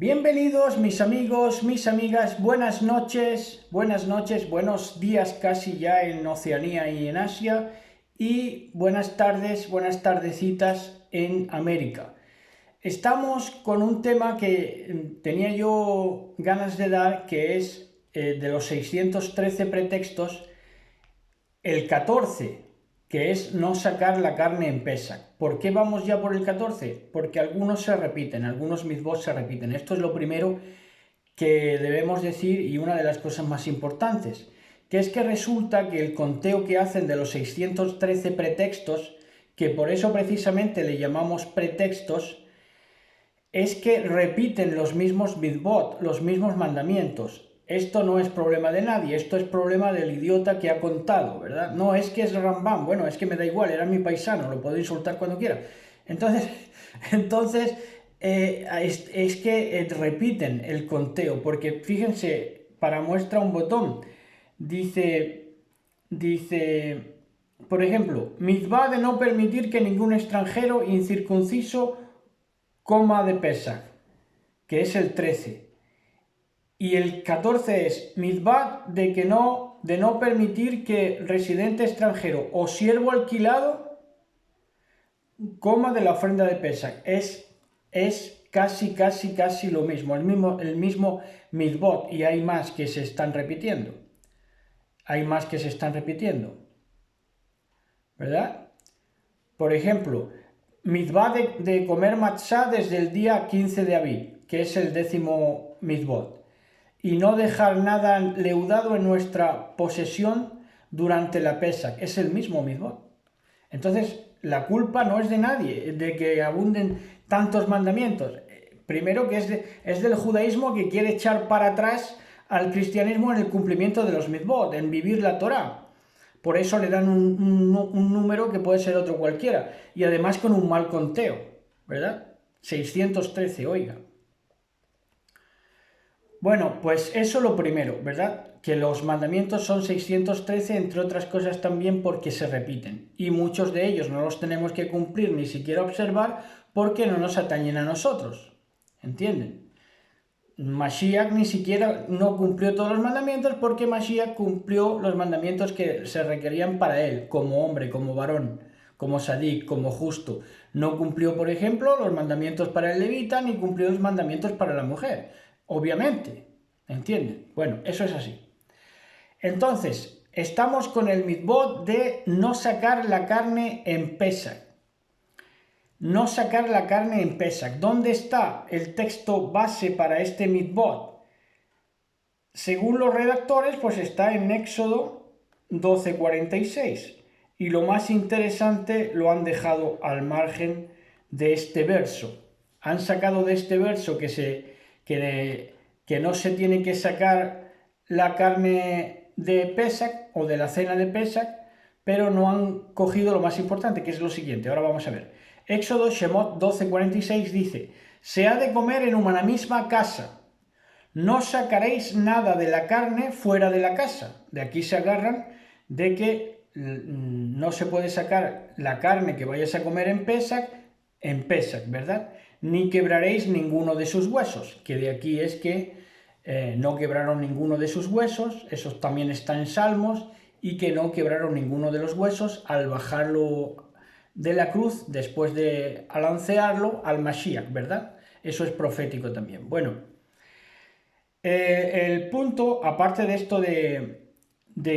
Bienvenidos mis amigos, mis amigas, buenas noches, buenos días casi ya en Oceanía y en Asia y buenas tardes, buenas tardecitas en América. Estamos con un tema que tenía yo ganas de dar, que es de los 613 pretextos, el 14, que es no sacar la carne en Pesach. ¿Por qué vamos ya por el 14? Porque algunos se repiten, algunos mitzvot se repiten. Esto es lo primero que debemos decir y una de las cosas más importantes, que es que resulta que el conteo que hacen de los 613 pretextos, que por eso precisamente le llamamos pretextos, es que repiten los mismos mitzvot, los mismos mandamientos. Esto no es problema de nadie, esto es problema del idiota que ha contado, ¿verdad? No es que es Rambam, bueno, es que me da igual, era mi paisano, lo puedo insultar cuando quiera. Entonces, entonces es que repiten el conteo, porque fíjense, para muestra un botón, dice, por ejemplo, mitzvah de no permitir que ningún extranjero incircunciso coma de Pesach, que es el 13. Y el 14 es mitzvah de no permitir que residente extranjero o siervo alquilado coma de la ofrenda de Pesach. Es casi lo mismo, el mismo mitzvot, y hay más que se están repitiendo. Hay más que se están repitiendo, ¿verdad? Por ejemplo, mitzvah de comer matzá desde el día 15 de Aviv, que es el 10º mitzvot, y no dejar nada leudado en nuestra posesión durante la Pesach, es el mismo mitzvot. Entonces, la culpa no es de nadie, de que abunden tantos mandamientos. Primero que es del judaísmo, que quiere echar para atrás al cristianismo en el cumplimiento de los mitzvot, en vivir la Torá. Por eso le dan un número que puede ser otro cualquiera, y además con un mal conteo, ¿verdad? 613, oiga. Bueno, pues eso lo primero, ¿verdad? Que los mandamientos son 613, entre otras cosas también porque se repiten. Y muchos de ellos no los tenemos que cumplir ni siquiera observar porque no nos atañen a nosotros. ¿Entienden? Mashiach ni siquiera no cumplió todos los mandamientos porque Mashiach cumplió los mandamientos que se requerían para él, como hombre, como varón, como sadik, como justo. No cumplió, por ejemplo, los mandamientos para el levita, ni cumplió los mandamientos para la mujer. Obviamente, ¿entienden? Bueno, eso es así. Entonces, estamos con el mitzvot de no sacar la carne en Pesach. No sacar la carne en Pesach. ¿Dónde está el texto base para este mitzvot? Según los redactores, pues está en Éxodo 12:46. Y lo más interesante lo han dejado al margen de este verso. Han sacado de este verso que no se tiene que sacar la carne de Pesach o de la cena de Pesach, pero no han cogido lo más importante, que es lo siguiente. Ahora vamos a ver. Éxodo Shemot 12:46 dice: se ha de comer en una misma casa, no sacaréis nada de la carne fuera de la casa. De aquí se agarran de que no se puede sacar la carne que vayas a comer en Pesach, ¿verdad? Ni quebraréis ninguno de sus huesos, que de aquí es que no quebraron ninguno de sus huesos, eso también está en Salmos, y que no quebraron ninguno de los huesos al bajarlo de la cruz, después de alancearlo al Mashiach, ¿verdad? Eso es profético también. Bueno, el punto, aparte de esto de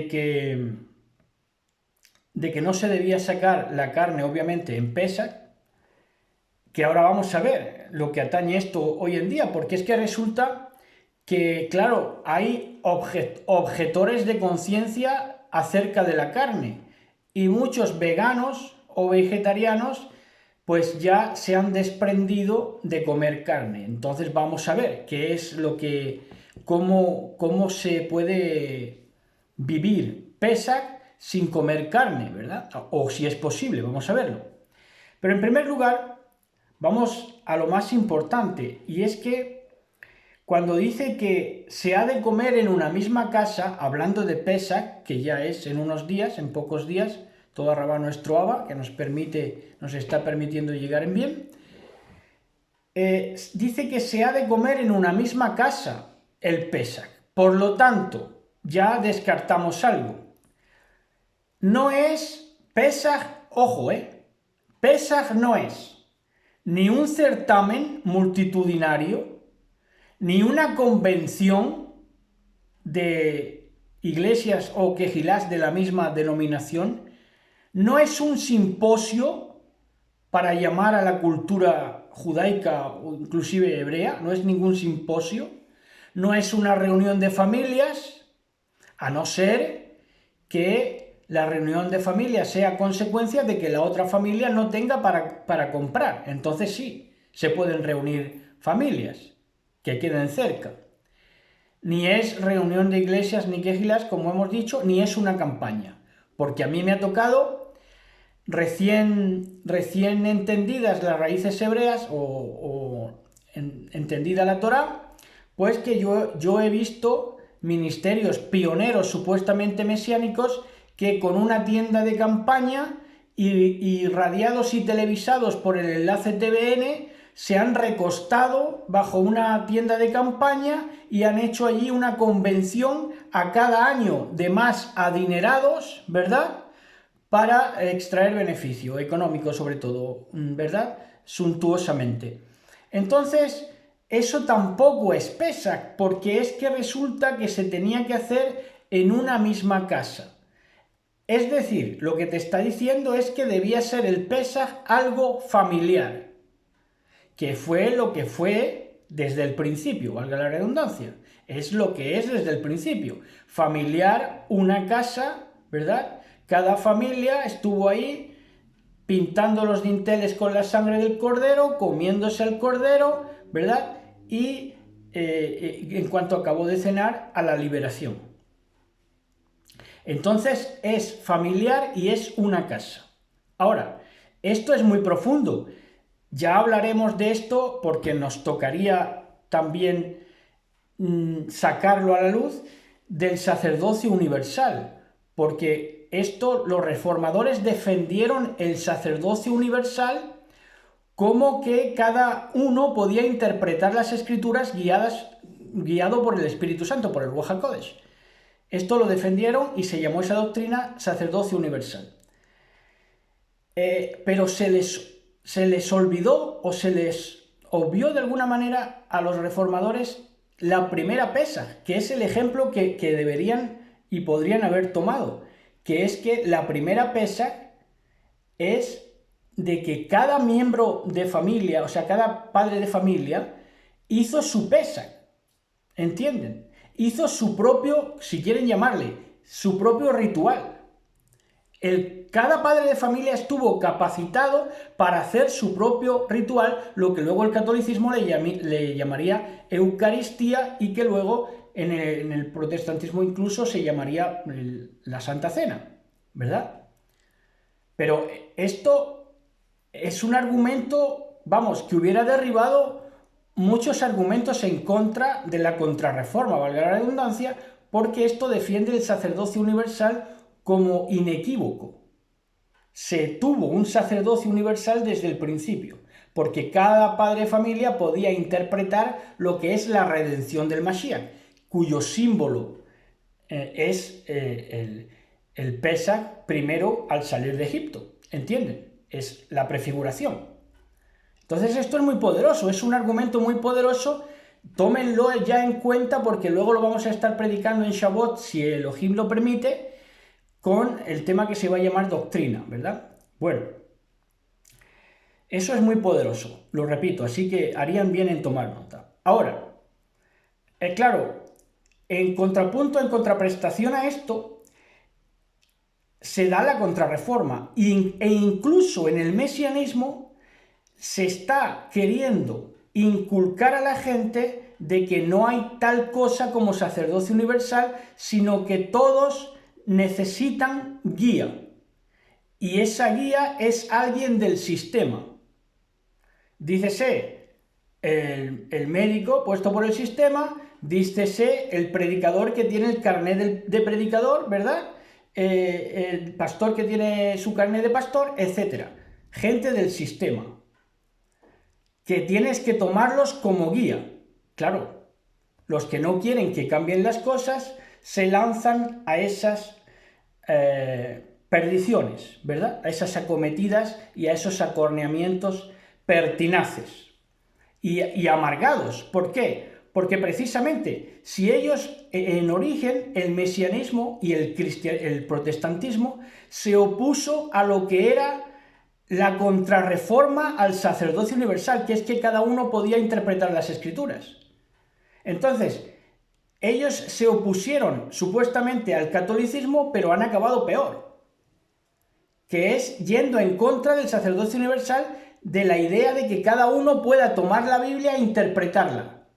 que no se debía sacar la carne, obviamente, en Pesach, que ahora vamos a ver lo que atañe esto hoy en día, porque es que resulta que, claro, hay objetores de conciencia acerca de la carne, y muchos veganos o vegetarianos pues ya se han desprendido de comer carne. Entonces vamos a ver qué es cómo se puede vivir Pesach sin comer carne, ¿verdad? O si es posible, vamos a verlo. Pero en primer lugar, vamos a lo más importante, y es que cuando dice que se ha de comer en una misma casa, hablando de Pesach, que ya es en unos días, en pocos días, toda Rabá nuestro Abba, que nos está permitiendo llegar en bien, dice que se ha de comer en una misma casa el Pesaj. Por lo tanto, ya descartamos algo. No es Pesaj, ojo, Pesaj no es ni un certamen multitudinario, ni una convención de iglesias o quejilás de la misma denominación, no es un simposio para llamar a la cultura judaica o inclusive hebrea, no es ningún simposio, no es una reunión de familias, a no ser que la reunión de familias sea consecuencia de que la otra familia no tenga para comprar. Entonces sí, se pueden reunir familias que queden cerca. Ni es reunión de iglesias ni quejilas, como hemos dicho, ni es una campaña. Porque a mí me ha tocado, recién entendidas las raíces hebreas entendida la Torá, pues que yo he visto ministerios pioneros supuestamente mesiánicos que con una tienda de campaña y radiados y televisados por el enlace TVN se han recostado bajo una tienda de campaña y han hecho allí una convención a cada año de más adinerados, ¿verdad?, para extraer beneficio económico sobre todo, ¿verdad?, suntuosamente. Entonces, eso tampoco es Pesaj, porque es que resulta que se tenía que hacer en una misma casa. Es decir, lo que te está diciendo es que debía ser el Pesaj algo familiar, que fue lo que fue desde el principio, valga la redundancia. Es lo que es desde el principio. Familiar, una casa, ¿verdad? Cada familia estuvo ahí pintando los dinteles con la sangre del cordero, comiéndose el cordero, ¿verdad? Y en cuanto acabó de cenar, a la liberación. Entonces es familiar y es una casa. Ahora, esto es muy profundo. Ya hablaremos de esto porque nos tocaría también sacarlo a la luz del sacerdocio universal, porque esto los reformadores defendieron el sacerdocio universal como que cada uno podía interpretar las escrituras guiado por el Espíritu Santo, por el Ruach HaKodesh. Esto lo defendieron y se llamó esa doctrina sacerdocio universal. Pero se les olvidó o se les obvió de alguna manera a los reformadores la primera Pesaj, que es el ejemplo que deberían y podrían haber tomado, que es que la primera Pesaj es de que cada miembro de familia, o sea, cada padre de familia, hizo su Pesaj, ¿entienden? Hizo su propio, si quieren llamarle, su propio ritual. Cada padre de familia estuvo capacitado para hacer su propio ritual, lo que luego el catolicismo le llamaría Eucaristía y que luego en el protestantismo incluso se llamaría la Santa Cena, ¿verdad? Pero esto es un argumento, vamos, que hubiera derribado muchos argumentos en contra de la contrarreforma, valga la redundancia, porque esto defiende el sacerdocio universal como inequívoco. Se tuvo un sacerdocio universal desde el principio, porque cada padre de familia podía interpretar lo que es la redención del Mashiach, cuyo símbolo es el Pesaj primero al salir de Egipto, ¿entienden? Es la prefiguración. Entonces esto es muy poderoso, es un argumento muy poderoso, tómenlo ya en cuenta porque luego lo vamos a estar predicando en Shavuot, si Elohim lo permite, con el tema que se va a llamar doctrina, ¿verdad? Bueno, eso es muy poderoso, lo repito, así que harían bien en tomar nota. Ahora, claro, en contrapunto, en contraprestación a esto, se da la contrarreforma e incluso en el mesianismo se está queriendo inculcar a la gente de que no hay tal cosa como sacerdocio universal, sino que todos necesitan guía. Y esa guía es alguien del sistema. Dícese el médico puesto por el sistema, dícese el predicador que tiene el carnet de predicador, ¿verdad? El pastor que tiene su carnet de pastor, etc. Gente del sistema. que tienes que tomarlos como guía. Claro, los que no quieren que cambien las cosas se lanzan a esas perdiciones, ¿verdad? A esas acometidas y a esos acorneamientos pertinaces y amargados. ¿Por qué? Porque precisamente si ellos en origen el mesianismo y el protestantismo se opuso a lo que era la contrarreforma al sacerdocio universal, que es que cada uno podía interpretar las escrituras. Entonces, ellos se opusieron supuestamente al catolicismo, pero han acabado peor, que es yendo en contra del sacerdocio universal, de la idea de que cada uno pueda tomar la Biblia e interpretarla.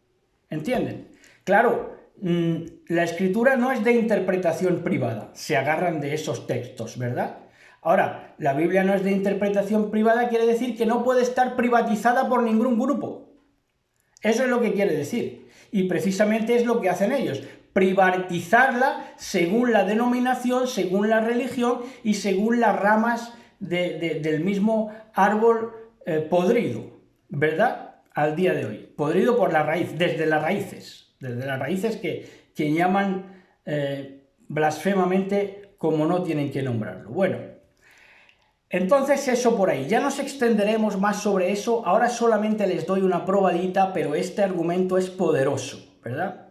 ¿Entienden? Claro, la escritura no es de interpretación privada, se agarran de esos textos, ¿verdad? Ahora, la Biblia no es de interpretación privada, quiere decir que no puede estar privatizada por ningún grupo. Eso es lo que quiere decir. Y precisamente es lo que hacen ellos, privatizarla según la denominación, según la religión y según las ramas del mismo árbol podrido, ¿verdad? Al día de hoy. Podrido por la raíz, desde las raíces que llaman blasfemamente como no tienen que nombrarlo. Bueno, entonces eso por ahí, ya nos extenderemos más sobre eso, ahora solamente les doy una probadita, pero este argumento es poderoso, ¿verdad?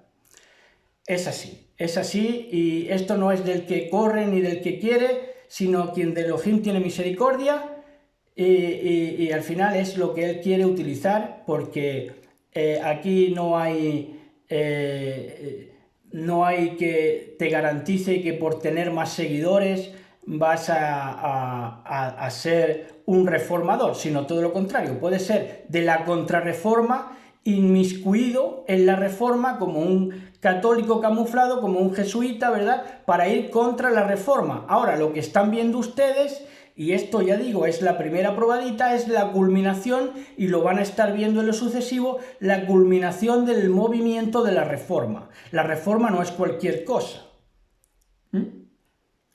Es así, y esto no es del que corre ni del que quiere, sino quien de Elohim tiene misericordia, y al final es lo que él quiere utilizar, porque aquí no hay que te garantice que por tener más seguidores vas a ser un reformador, sino todo lo contrario, puede ser de la contrarreforma, inmiscuido en la reforma como un católico camuflado, como un jesuita, ¿verdad?, para ir contra la reforma. Ahora, lo que están viendo ustedes, y esto ya digo, es la primera probadita, es la culminación, y lo van a estar viendo en lo sucesivo, la culminación del movimiento de la reforma. La reforma no es cualquier cosa.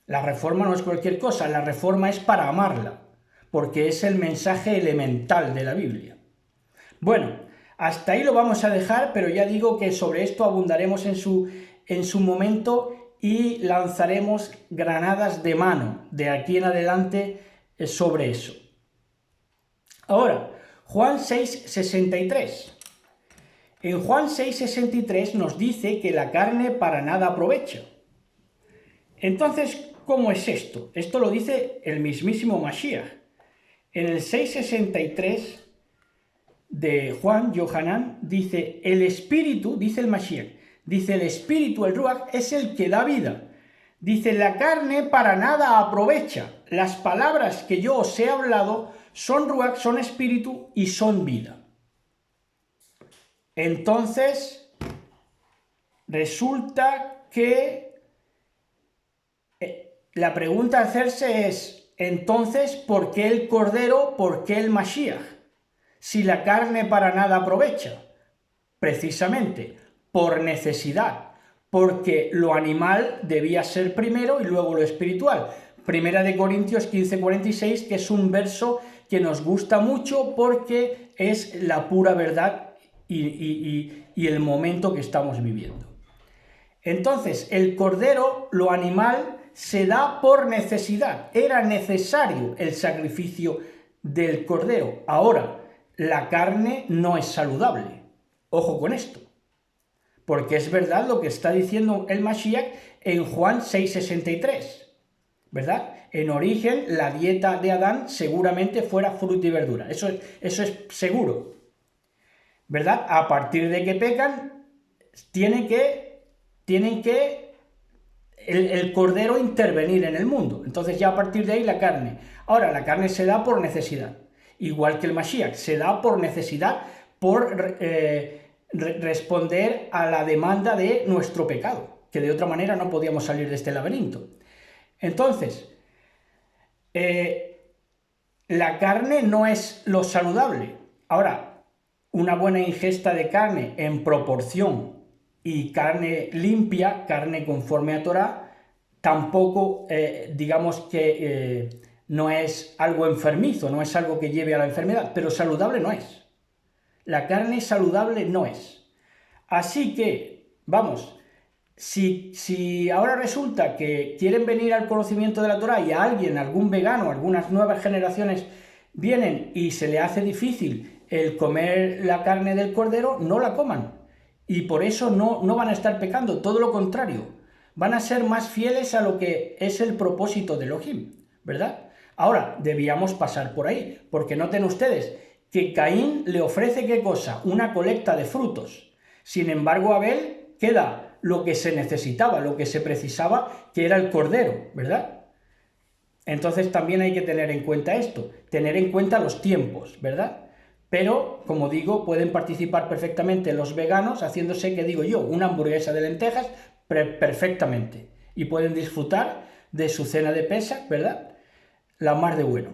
La reforma no es cualquier cosa, la reforma es para amarla, porque es el mensaje elemental de la Biblia. Bueno, hasta ahí lo vamos a dejar, pero ya digo que sobre esto abundaremos en su momento y lanzaremos granadas de mano de aquí en adelante sobre eso. Ahora, Juan 6,63. En Juan 6,63 nos dice que la carne para nada aprovecha. Entonces, ¿cómo es esto? Esto lo dice el mismísimo Mashiach. En el 6,63 de Juan, Yohanan, dice, el espíritu, dice el Mashiach, dice el espíritu, el Ruach, es el que da vida. Dice, la carne para nada aprovecha. Las palabras que yo os he hablado son Ruach, son espíritu y son vida. Entonces, resulta que la pregunta a hacerse es, entonces, ¿por qué el Cordero, por qué el Mashiach? Si la carne para nada aprovecha, precisamente por necesidad, porque lo animal debía ser primero y luego lo espiritual. Primera de Corintios 15:46, que es un verso que nos gusta mucho porque es la pura verdad y el momento que estamos viviendo. Entonces, el cordero, lo animal, se da por necesidad. Era necesario el sacrificio del cordero. Ahora, la carne no es saludable. Ojo con esto. Porque es verdad lo que está diciendo el Mashiach en Juan 6,63. ¿Verdad? En origen, la dieta de Adán seguramente fuera fruta y verdura. Eso es seguro. ¿Verdad? A partir de que pecan, tienen que el cordero intervenir en el mundo. Entonces ya a partir de ahí la carne. Ahora, la carne se da por necesidad. Igual que el Mashiach, se da por necesidad, por responder a la demanda de nuestro pecado, que de otra manera no podíamos salir de este laberinto. Entonces, la carne no es lo saludable. Ahora, una buena ingesta de carne en proporción y carne limpia, carne conforme a Torah, tampoco digamos que no es algo enfermizo, no es algo que lleve a la enfermedad, pero saludable no es. La carne saludable no es. Así que, vamos, si ahora resulta que quieren venir al conocimiento de la Torá y a alguien, algún vegano, algunas nuevas generaciones vienen y se le hace difícil el comer la carne del cordero, no la coman. Y por eso no van a estar pecando, todo lo contrario. Van a ser más fieles a lo que es el propósito de Elohim, ¿verdad? Ahora, debíamos pasar por ahí, porque noten ustedes que Caín le ofrece ¿qué cosa? Una colecta de frutos. Sin embargo, Abel queda lo que se necesitaba, lo que se precisaba, que era el cordero, ¿verdad? Entonces también hay que tener en cuenta esto, tener en cuenta los tiempos, ¿verdad? Pero, como digo, pueden participar perfectamente los veganos haciéndose, que digo yo, una hamburguesa de lentejas perfectamente. Y pueden disfrutar de su cena de Pesach, ¿verdad? La mar de bueno.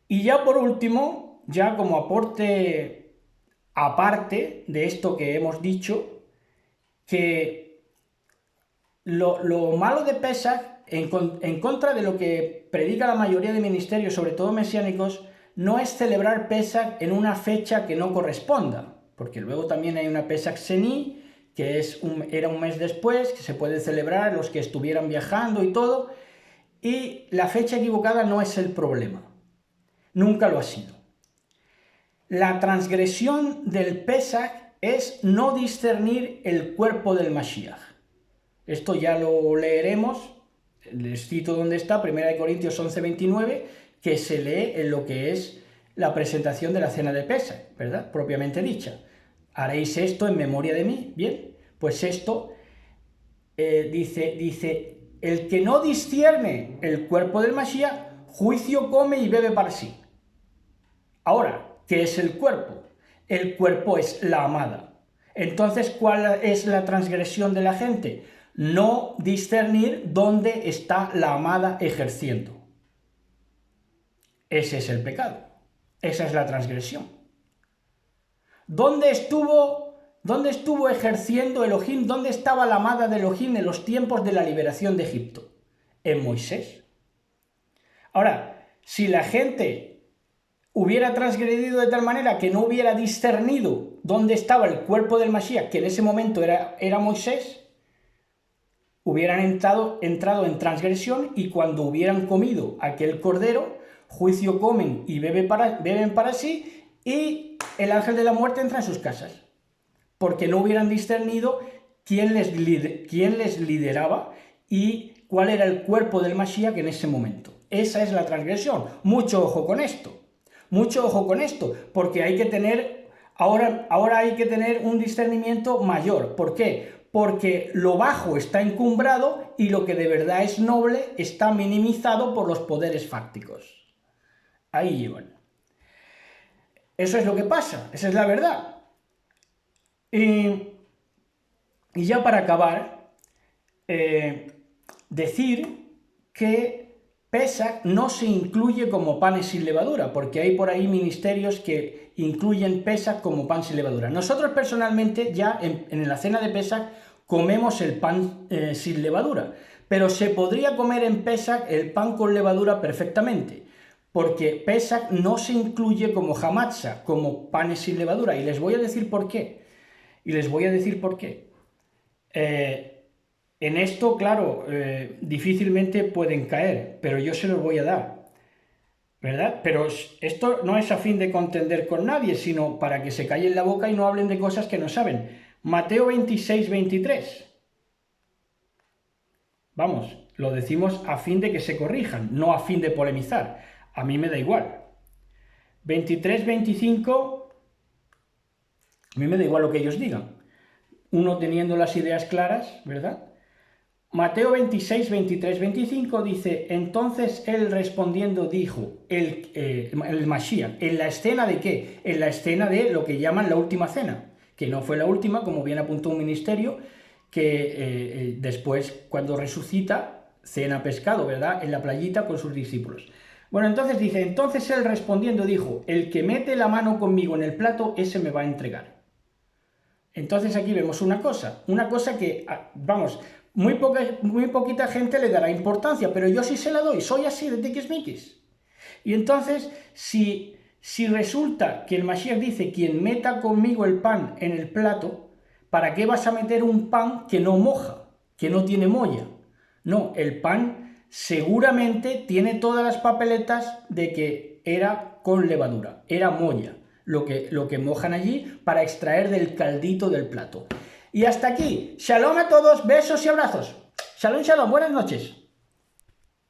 Y ya por último, ya como aporte aparte de esto que hemos dicho, que lo malo de Pesach, en contra de lo que predica la mayoría de ministerios, sobre todo mesiánicos, no es celebrar Pesach en una fecha que no corresponda, porque luego también hay una Pesach Sheni, que era un mes después, que se puede celebrar los que estuvieran viajando y todo, y la fecha equivocada no es el problema, nunca lo ha sido. La transgresión del Pesach es no discernir el cuerpo del Mashiach. Esto ya lo leeremos, les cito dónde está, 1 Corintios 11:29, que se lee en lo que es la presentación de la cena de Pesach, ¿verdad? Propiamente dicha. Haréis esto en memoria de mí. Bien, pues esto dice, el que no discierne el cuerpo del Mashiach, juicio come y bebe para sí. Ahora, ¿qué es el cuerpo? El cuerpo es la amada. Entonces, ¿cuál es la transgresión de la gente? No discernir dónde está la amada ejerciendo. Ese es el pecado. Esa es la transgresión. ¿Dónde estuvo ejerciendo Elohim? ¿Dónde estaba la amada de Elohim en los tiempos de la liberación de Egipto? En Moisés. Ahora, si la gente hubiera transgredido de tal manera que no hubiera discernido dónde estaba el cuerpo del Mashiach, que en ese momento era Moisés, hubieran entrado en transgresión, y cuando hubieran comido aquel cordero, juicio comen y beben para sí, y el ángel de la muerte entra en sus casas, porque no hubieran discernido quién les lideraba y cuál era el cuerpo del Mashiach en ese momento. Esa es la transgresión. Mucho ojo con esto. Mucho ojo con esto, porque hay que tener, ahora hay que tener un discernimiento mayor. ¿Por qué? Porque lo bajo está encumbrado y lo que de verdad es noble está minimizado por los poderes fácticos. Ahí llevan. Eso es lo que pasa, esa es la verdad. Y ya para acabar, decir que Pesach no se incluye como panes sin levadura, porque hay por ahí ministerios que incluyen Pesach como pan sin levadura. Nosotros personalmente ya en la cena de Pesach comemos el pan sin levadura, pero se podría comer en Pesach el pan con levadura perfectamente, porque Pesach no se incluye como hamatza, como panes sin levadura, y les voy a decir por qué. En esto, claro, difícilmente pueden caer, pero yo se los voy a dar, ¿verdad? Pero esto no es a fin de contender con nadie, sino para que se callen la boca y no hablen de cosas que no saben. Mateo 26:23. Vamos, lo decimos a fin de que se corrijan, no a fin de polemizar. A mí me da igual. 23:25, a mí me da igual lo que ellos digan. Uno teniendo las ideas claras, ¿verdad? Mateo 26, 23, 25 dice, entonces él respondiendo dijo, el Mashiach, ¿en la escena de qué? En la escena de lo que llaman la última cena, que no fue la última, como bien apuntó un ministerio, que después, cuando resucita, cena pescado, ¿verdad? En la playita con sus discípulos. Bueno, entonces dice, entonces él respondiendo dijo, el que mete la mano conmigo en el plato, ese me va a entregar. Entonces aquí vemos una cosa que, vamos, muy poquita gente le dará importancia, pero yo sí se la doy, soy así de tiquismiquis. Y entonces, si Si resulta que el Mashiach dice, quien meta conmigo el pan en el plato, ¿para qué vas a meter un pan que no moja, que no tiene molla? No, el pan seguramente tiene todas las papeletas de que era con levadura, era molla, lo que mojan allí para extraer del caldito del plato. Y hasta aquí, shalom a todos, besos y abrazos. Shalom, shalom, buenas noches.